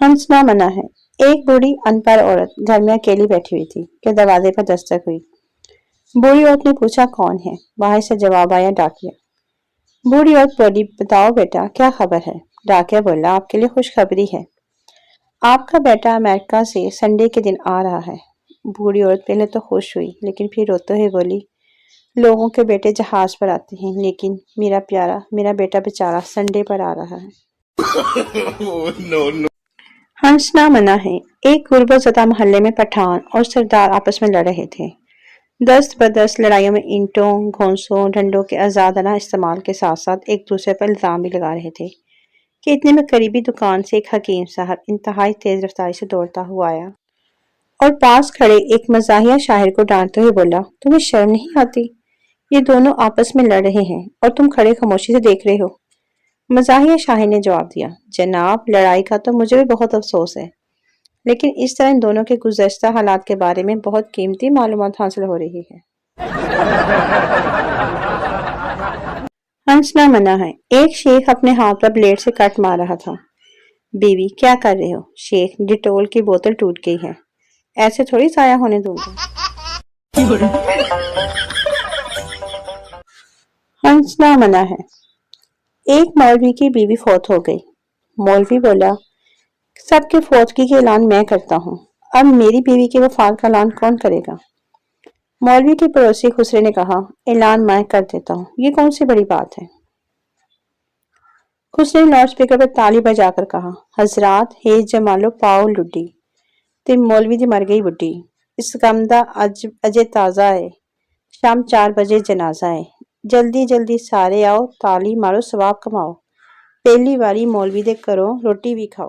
हंसना मना है। एक बूढ़ी अनपढ़ औरत घर में अकेली बैठी हुई थी कि दरवाजे पर दस्तक हुई। बूढ़ी औरत ने पूछा, कौन है? बाहर से जवाब आया, डाकिया। बूढ़ी औरत बोली, बताओ बेटा, क्या खबर है? डाकिया बोला, आपके लिए खुशखबरी है। आपका बेटा अमेरिका से संडे के दिन आ रहा है। बूढ़ी औरत पहले तो खुश हुई, लेकिन फिर रोते हुए बोली, लोगों के बेटे जहाज पर आते हैं, लेकिन मेरा बेटा बेचारा संडे पर आ रहा है। no. हंसना मना है। एक गुर्बतज़दा मोहल्ले में पठान और सरदार आपस में लड़ रहे थे। दस्त बदस्त लड़ाइयों में ईंटों, घोंसों, डंडों के आजादाना इस्तेमाल के साथ साथ एक दूसरे पर इल्जाम भी लगा रहे थे कि इतने में करीबी दुकान से एक हकीम साहब इंतहाई तेज रफ्तारी से दौड़ता हुआ आया और पास खड़े एक मजाहिया शायर को डांटते हुए बोला, तुम्हें शर्म नहीं आती? ये दोनों आपस में लड़ रहे हैं और तुम खड़े खामोशी से देख रहे हो। मजाहिया शायर ने जवाब दिया, जनाब, लड़ाई का तो मुझे भी बहुत अफसोस है, लेकिन इस तरह इन दोनों के गुज़श्ता हालात के बारे में बहुत कीमती मालूमात हासिल हो रही है। हंसना मना है। एक शेख अपने हाथ पर ब्लेड से कट मार रहा था। बीवी, क्या कर रहे हो? शेख, डिटोल की बोतल टूट गई है, ऐसे थोड़ी जाया होने दूंगा। हंसना मना है। एक मौलवी की बीवी फौत हो गई। मौलवी बोला, सबके फौतगी का ऐलान मैं करता हूँ, अब मेरी बीवी की वफात का ऐलान कौन करेगा? मौलवी के पड़ोसी खुसरे ने कहा, ऐलान मैं कर देता हूँ, ये कौन सी बड़ी बात है? खुसरे ने लाउड स्पीकर पर ताली बजाकर कहा, हजरात, हे जमालो पाओ लुड्डी, ते मौलवी दी मर गई बुड्ढी, इस गम दा अजे ताजा है, शाम 4 बजे जनाजा है, जल्दी जल्दी सारे आओ, ताली मारो, सवाब कमाओ, पहली बारी मौलवी दे घरों रोटी भी खाओ।